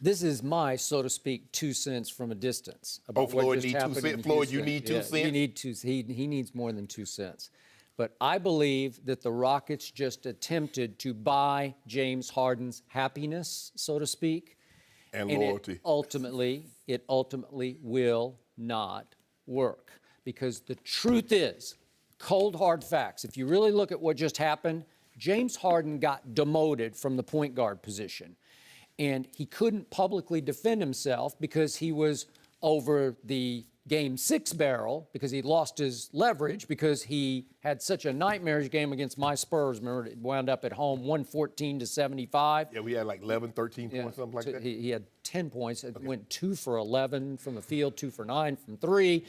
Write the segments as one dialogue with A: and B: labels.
A: This is my, so to speak, 2 cents from a distance. About
B: Floyd need 2 cents. Floyd, you need 2 cents?
A: He needs more than 2 cents. But I believe that the Rockets just attempted to buy James Harden's happiness, so to speak.
B: And loyalty.
A: It ultimately will not work. Because the truth is, cold hard facts, if you really look at what just happened, James Harden got demoted from the point guard position. And he couldn't publicly defend himself because he was over the Game 6 barrel, because he lost his leverage, because he had such a nightmarish game against my Spurs. Remember, it wound up at home 114-75.
B: Yeah, we had like 11, 13 points, something like that.
A: He had 10 points. It went 2 for 11 from the field, 2 for 9 from 3.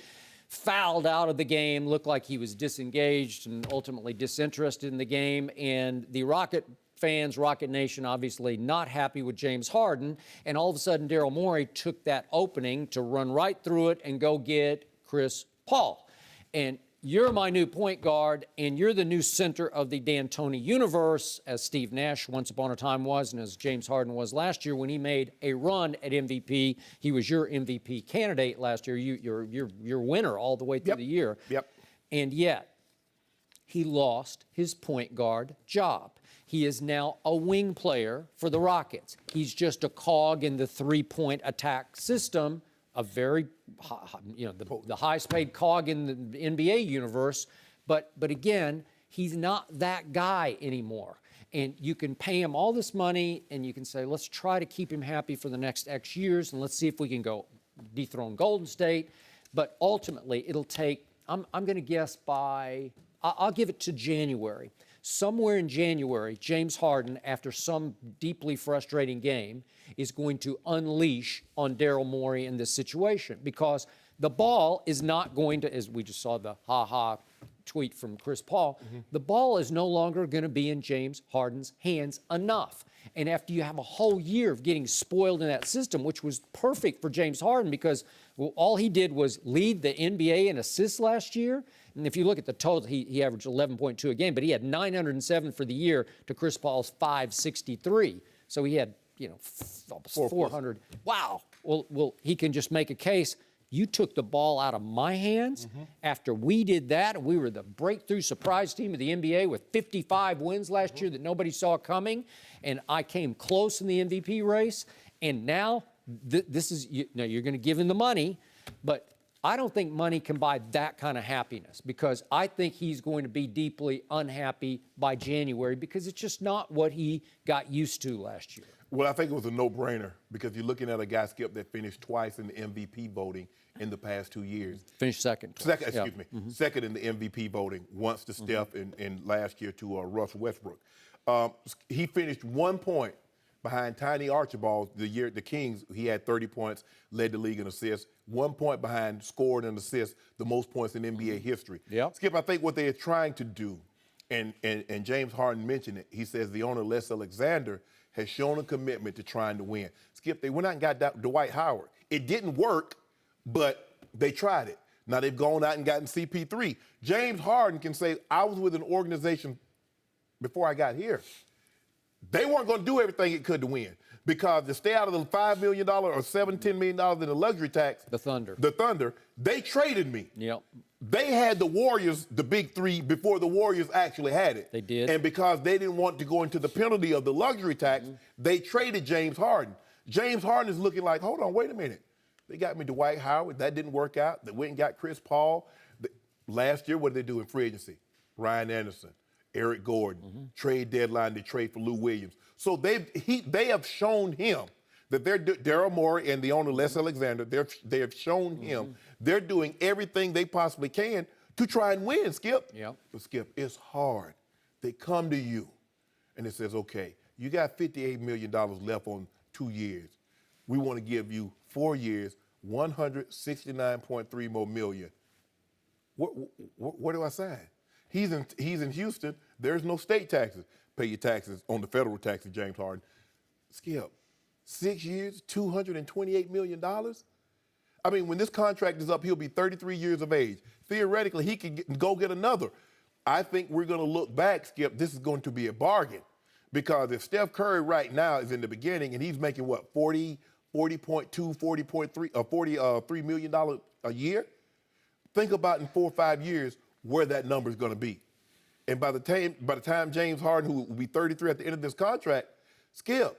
A: Fouled out of the game, looked like he was disengaged and ultimately disinterested in the game. And the Rocket fans, Rocket Nation, obviously not happy with James Harden. And all of a sudden, Daryl Morey took that opening to run right through it and go get Chris Paul. And you're my new point guard, and you're the new center of the D'Antoni universe, as Steve Nash once upon a time was, and as James Harden was last year when he made a run at MVP. He was your MVP candidate last year. You're winner all the way through the year. And yet, he lost his point guard job. He is now a wing player for the Rockets. He's just a cog in the three-point attack system, a very, the highest paid cog in the NBA universe. But again, he's not that guy anymore. And you can pay him all this money, and you can say, let's try to keep him happy for the next X years, and let's see if we can go dethrone Golden State. But ultimately, it'll take, I'm going to guess I'll give it to January. Somewhere in January, James Harden, after some deeply frustrating game, is going to unleash on Daryl Morey in this situation, because the ball is not going to, as we just saw the ha-ha tweet from Chris Paul, the ball is no longer going to be in James Harden's hands enough. And after you have a whole year of getting spoiled in that system, which was perfect for James Harden because all he did was lead the NBA in assists last year. And if you look at the total, he averaged 11.2 a game, but he had 907 for the year to Chris Paul's 563. So he had, almost 400. Wow. Well, he can just make a case. You took the ball out of my hands after we did that, and we were the breakthrough surprise team of the NBA with 55 wins last year that nobody saw coming, and I came close in the MVP race, and now this is, you're going to give him the money, but I don't think money can buy that kind of happiness, because I think he's going to be deeply unhappy by January, because it's just not what he got used to last year.
B: Well, I think it was a no-brainer, because you're looking at a guy, Skip, that finished twice in the MVP voting in the past 2 years.
A: Finished second.
B: Second in the MVP voting, once to Steph and last year to Russell Westbrook. He finished 1 point behind Tiny Archibald the Kings. He had 30 points, led the league in assists. 1 point behind, scored and assists, the most points in NBA history. Skip, I think what they are trying to do, and James Harden mentioned it, he says the owner, Les Alexander, has shown a commitment to trying to win. Skip, they went out and got Dwight Howard. It didn't work, but they tried it. Now they've gone out and gotten CP3. James Harden can say, I was with an organization before I got here. They weren't going to do everything it could to win, because to stay out of the $5 million or $10 million in the luxury tax, the Thunder, they traded me. They had the Warriors, the big three, before the Warriors actually had it.
A: They did.
B: And because they didn't want to go into the penalty of the luxury tax, they traded James Harden. James Harden is looking like, hold on, wait a minute. They got me Dwight Howard. That didn't work out. They went and got Chris Paul. Last year, what did they do in free agency? Ryan Anderson, Eric Gordon, trade deadline, they trade for Lou Williams. So they have shown him that they're Daryl Morey and the owner, Les Alexander, they have shown him they're doing everything they possibly can to try and win, Skip. But, Skip, it's hard. They come to you, and it says, okay, you got $58 million left on 2 years. We want to give you 4 years, $169.3 more million. Where do I sign? He's in Houston. There's no state taxes. Pay your taxes on the federal taxes, James Harden. Skip, 6 years, $228 million? I mean, when this contract is up, he'll be 33 years of age. Theoretically, he could go get another. I think we're going to look back, Skip, this is going to be a bargain. Because if Steph Curry right now is in the beginning and he's making, what, 40, $40.2, $43 million a year. Think about in 4 or 5 years where that number is going to be. And by the time James Harden, who will be 33 at the end of this contract, Skip,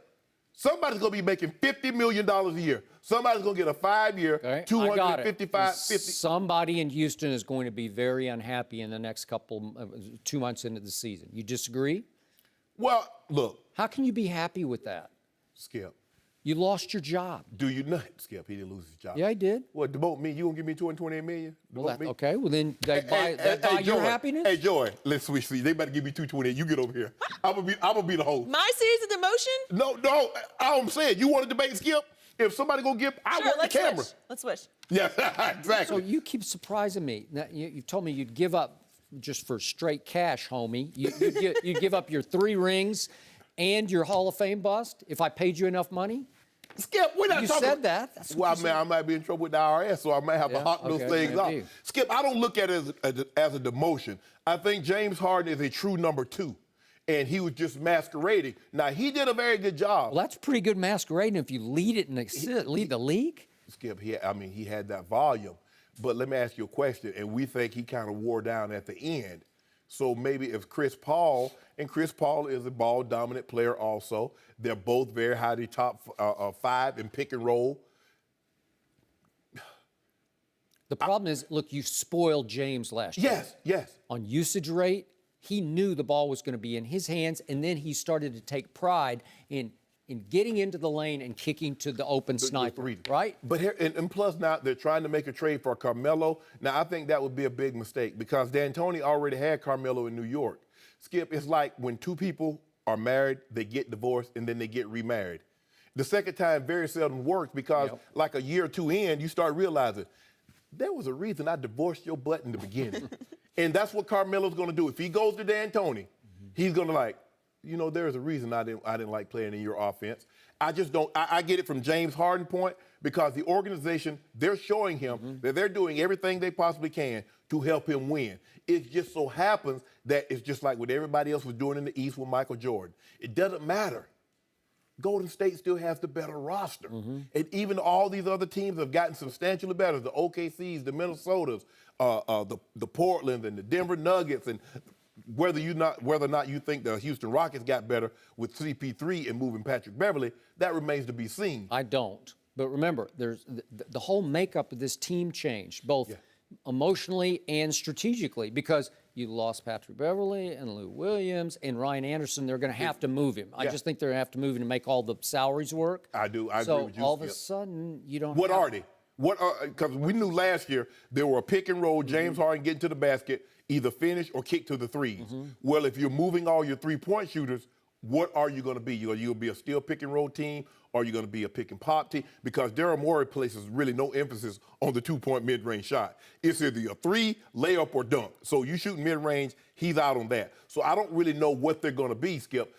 B: somebody's going to be making $50 million a year. Somebody's going to get a 5-year,
A: Okay,
B: 255, 50.
A: Somebody in Houston is going to be very unhappy in the next 2 months into the season. You disagree?
B: Well, look.
A: How can you be happy with that?
B: Skip.
A: You lost your job.
B: Do you not? Skip, he didn't lose his job.
A: Yeah, I did.
B: What, demote me? You gonna give me $228 million?
A: Well,
B: Me?
A: okay, well then that buy your
B: Joy,
A: happiness?
B: Hey, Joy, let's switch seats. They better give me $228. You get over here. I'm gonna be the host.
C: My seat is a demotion?
B: No, I'm saying, you want to debate Skip? If somebody gonna give, I want the camera.
C: Switch. Let's switch.
B: Yeah, exactly.
A: So you keep surprising me. Now, you told me you'd give up just for straight cash, homie. You'd give up your 3 rings and your Hall of Fame bust if I paid you enough money?
B: Skip, we're not
A: You
B: talking.
A: said that. That's what you said.
B: I might be in trouble with the IRS, so I might have to hawk those things off.
A: maybe.
B: Skip, I don't look at it as a demotion. I think James Harden is a true number 2, and he was just masquerading. Now, he did a very good job.
A: Well, that's pretty good masquerading if you lead it and lead the league.
B: Skip, he had that volume. But let me ask you a question, and we think he kind of wore down at the end. So maybe if Chris Paul is a ball-dominant player also, they're both very highly top 5 in pick and roll.
A: The problem is, look, you spoiled James last year.
B: Yes.
A: On usage rate, he knew the ball was going to be in his hands, and then he started to take pride in getting into the lane and kicking to the open sniper, right?
B: But here, and plus now they're trying to make a trade for Carmelo. Now I think that would be a big mistake because D'Antoni already had Carmelo in New York. Skip, it's like when 2 people are married, they get divorced, and then they get remarried. The second time very seldom works because like a year or 2 in, you start realizing there was a reason I divorced your butt in the beginning. And that's what Carmelo's going to do. If he goes to D'Antoni, he's going to there's a reason I didn't like playing in your offense. I just don't. I get it from James Harden point because the organization, they're showing him that they're doing everything they possibly can to help him win. It just so happens that it's just like what everybody else was doing in the East with Michael Jordan. It doesn't matter. Golden State still has the better roster. And even all these other teams have gotten substantially better. The OKCs, the Minnesotas, the Portland and the Denver Nuggets, and whether or not you think the Houston Rockets got better with CP3 and moving Patrick Beverley, that remains to be seen.
A: I don't. But remember, there's the whole makeup of this team changed, both emotionally and strategically, because you lost Patrick Beverley and Lou Williams and Ryan Anderson. They're going to have to move him. I just think they're going to have to move him to make all the salaries work.
B: I do. I agree with you.
A: So all of a sudden, you don't.
B: What are they? Because we knew last year there were a pick and roll, James Harden getting to the basket, either finish or kick to the threes. Well, if you're moving all your 3-point shooters, what are you going to be? You're going to be a still pick and roll team, or you're going to be a pick and pop team? Because Daryl Morey places really no emphasis on the 2-point mid-range shot. It's either a 3, layup, or dunk. So you shoot mid-range, he's out on that. So I don't really know what they're going to be, Skip.